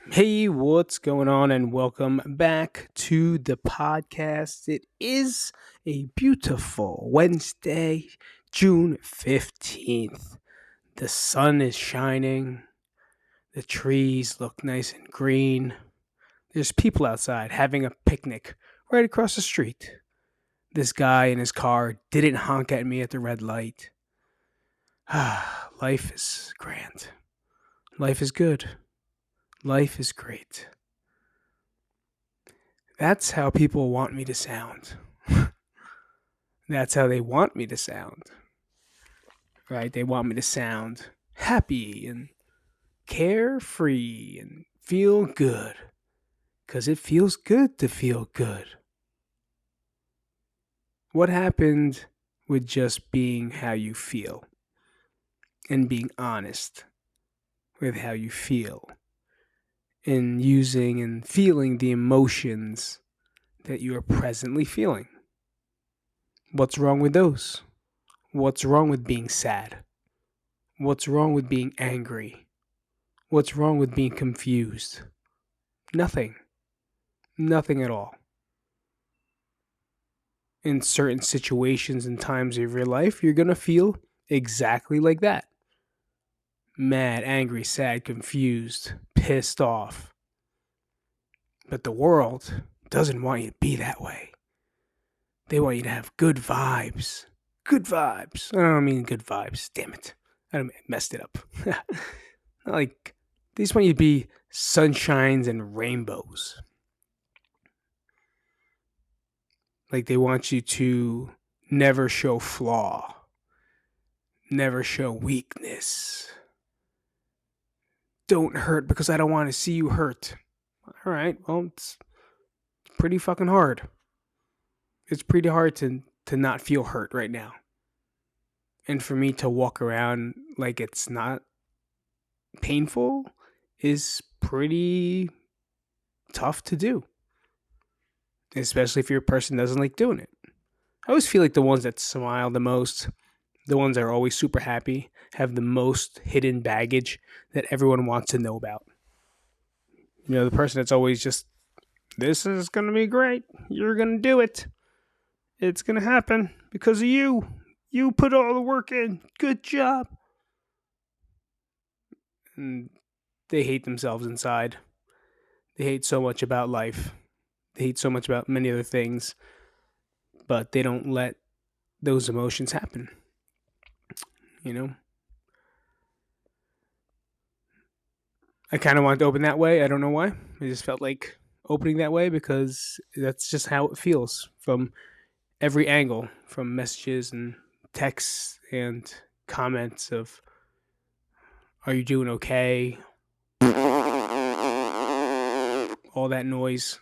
Hey, what's going on? And welcome back to the podcast. It is a beautiful Wednesday, June 15th. The sun is shining, the trees look nice and green. There's people outside having a picnic right across the street. This guy in his car didn't honk at me at the red light. Life is grand. Life is good. Life is great. That's how people want me to sound. That's how they want me to sound, right? They want me to sound happy and carefree and feel good because it feels good to feel good. What happened with just being how you feel and being honest with how you feel and using and feeling the emotions that you are presently feeling? What's wrong with those? What's wrong with being sad? What's wrong with being angry? What's wrong with being confused? Nothing. Nothing at all. In certain situations and times of your life, you're going to feel exactly like that: mad, angry, sad, confused, pissed off. But the world doesn't want you to be that way. They want you to have good vibes. Good vibes. I don't mean good vibes. Damn it. I messed it up. Like, they just want you to be sunshines and rainbows. Like, they want you to never show flaw, never show weakness. Don't hurt because I don't want to see you hurt. All right, well, it's pretty fucking hard. It's pretty hard to not feel hurt right now. And for me to walk around like it's not painful is pretty tough to do, especially if you're a person that doesn't like doing it. I always feel like the ones that smile the most, the ones that are always super happy, have the most hidden baggage that everyone wants to know about. You know, the person that's always just, this is going to be great. You're going to do it. It's going to happen because of you. You put all the work in. Good job. And they hate themselves inside. They hate so much about life. They hate so much about many other things, but they don't let those emotions happen. You know? I kind of wanted to open that way. I don't know why. I just felt like opening that way because that's just how it feels from every angle, from messages and texts and comments of, are you doing okay? All that noise.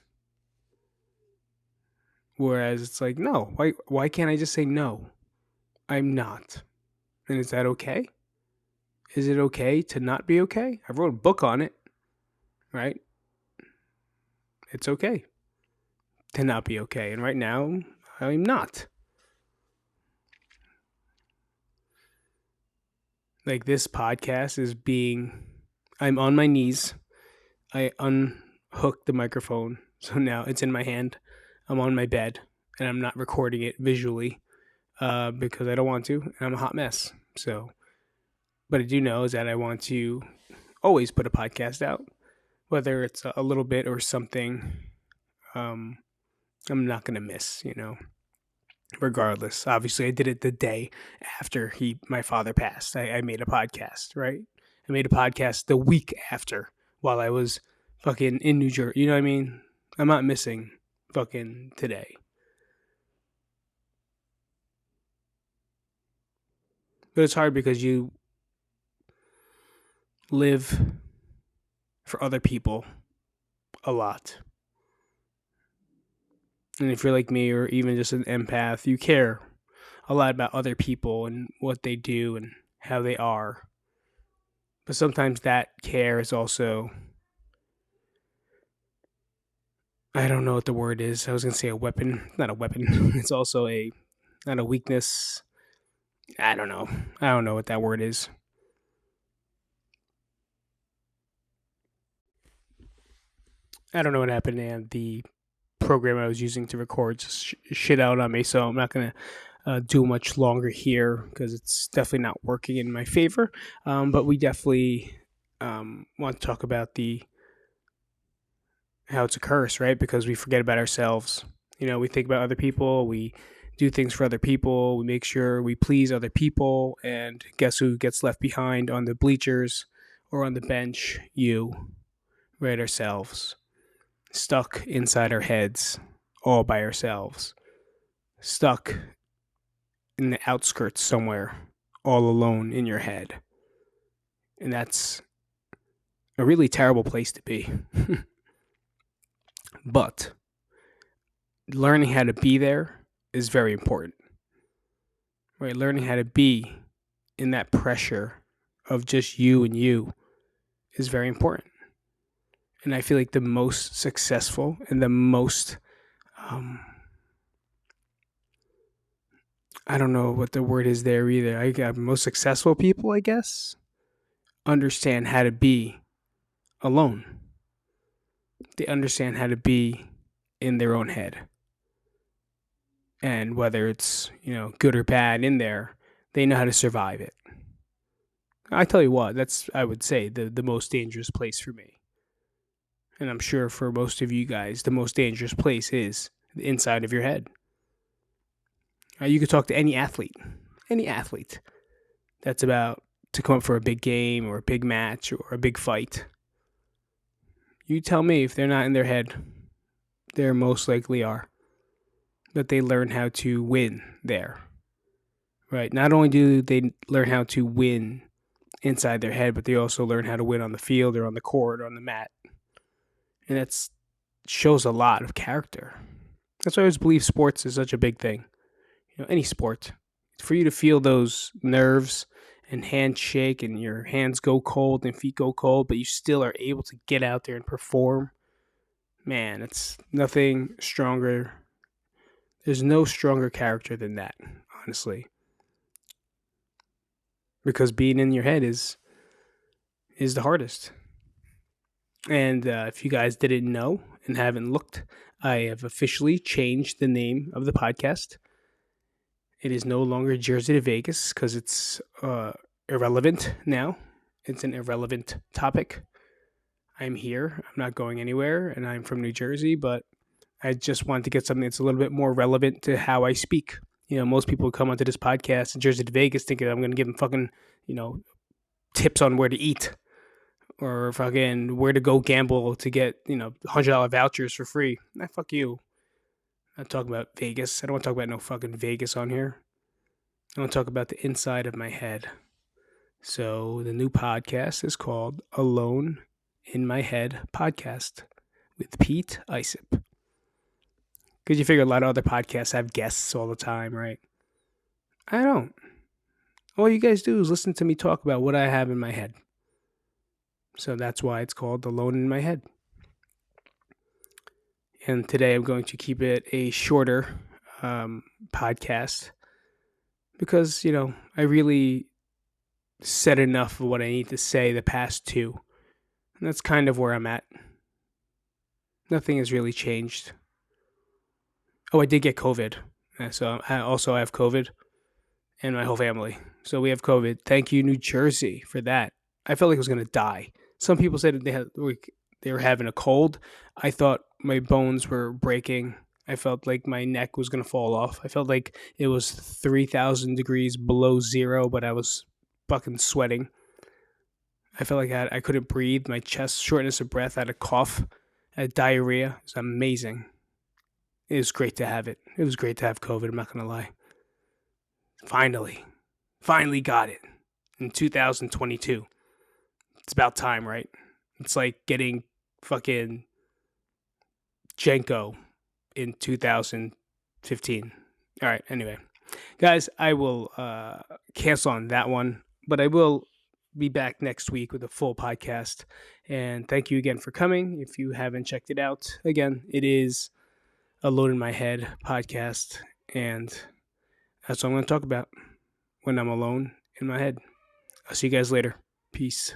Whereas it's like, no, why can't I just say no? I'm not. And is that okay? Is it okay to not be okay? I wrote a book on it, right? It's okay to not be okay. And right now, I'm not. Like, this podcast is being, I'm on my knees. I unhooked the microphone. So now it's in my hand. I'm on my bed and I'm not recording it visually because I don't want to. And I'm a hot mess. So, but I do know is that I want to always put a podcast out, whether it's a little bit or something. I'm not going to miss, regardless. Obviously, I did it the day after my father passed. I made a podcast, right? I made a podcast the week after while I was fucking in New Jersey. You know what I mean? I'm not missing fucking today. But it's hard because you live for other people a lot. And if you're like me or even just an empath, you care a lot about other people and what they do and how they are. But sometimes that care is also, I don't know what the word is. I was going to say a weapon. Not a weapon. It's also not a weakness. I don't know. I don't know what that word is. I don't know what happened, and the program I was using to record just shit out on me, so I'm not gonna do much longer here because it's definitely not working in my favor. But we definitely want to talk about the how it's a curse, right? Because we forget about ourselves. We think about other people. We do things for other people. We make sure we please other people. And guess who gets left behind on the bleachers or on the bench? You, right? Ourselves. Stuck inside our heads, all by ourselves. Stuck in the outskirts somewhere, all alone in your head. And that's a really terrible place to be. But learning how to be there is very important. Right? Learning how to be in that pressure of just you and you is very important. And I feel like the most successful and the most, I don't know what the word is there either. I got most successful people, I guess, understand how to be alone. They understand how to be in their own head. And whether it's, good or bad in there, they know how to survive it. I tell you what, that's, I would say, the most dangerous place for me. And I'm sure for most of you guys, the most dangerous place is the inside of your head. You could talk to any athlete that's about to come up for a big game or a big match or a big fight. You tell me if they're not in their head, they most likely are. But they learn how to win there. Right? Not only do they learn how to win inside their head, but they also learn how to win on the field or on the court or on the mat. And that shows a lot of character. That's why I always believe sports is such a big thing. Any sport. For you to feel those nerves and hands shake and your hands go cold and feet go cold, but you still are able to get out there and perform. Man, it's nothing stronger. There's no stronger character than that, honestly. Because being in your head is the hardest. And if you guys didn't know and haven't looked, I have officially changed the name of the podcast. It is no longer Jersey to Vegas because it's irrelevant now. It's an irrelevant topic. I'm here. I'm not going anywhere, and I'm from New Jersey, but I just wanted to get something that's a little bit more relevant to how I speak. Most people come onto this podcast in Jersey to Vegas thinking I'm going to give them fucking, tips on where to eat or fucking where to go gamble to get, $100 vouchers for free. Nah, fuck you. I'm not talking about Vegas. I don't want to talk about no fucking Vegas on here. I want to talk about the inside of my head. So the new podcast is called Alone in My Head Podcast with Pete Isip. Because you figure a lot of other podcasts have guests all the time, right? I don't. All you guys do is listen to me talk about what I have in my head. So that's why it's called Alone in My Head. And today I'm going to keep it a shorter podcast because, I really said enough of what I need to say the past two. And that's kind of where I'm at. Nothing has really changed. Oh, I did get COVID. So I have COVID and my whole family. So we have COVID. Thank you, New Jersey, for that. I felt like I was going to die. Some people said they were having a cold. I thought my bones were breaking. I felt like my neck was going to fall off. I felt like it was 3,000 degrees below zero, but I was fucking sweating. I felt like I couldn't breathe. My chest, shortness of breath. I had a cough. I had diarrhea. It was amazing. It was great to have it. It was great to have COVID. I'm not going to lie. Finally got it in 2022. It's about time, right? It's like getting fucking Jenko in 2015. All right, anyway. Guys, I will cancel on that one, but I will be back next week with a full podcast. And thank you again for coming. If you haven't checked it out, again, it is Alone in My Head podcast. And that's what I'm going to talk about when I'm alone in my head. I'll see you guys later. Peace.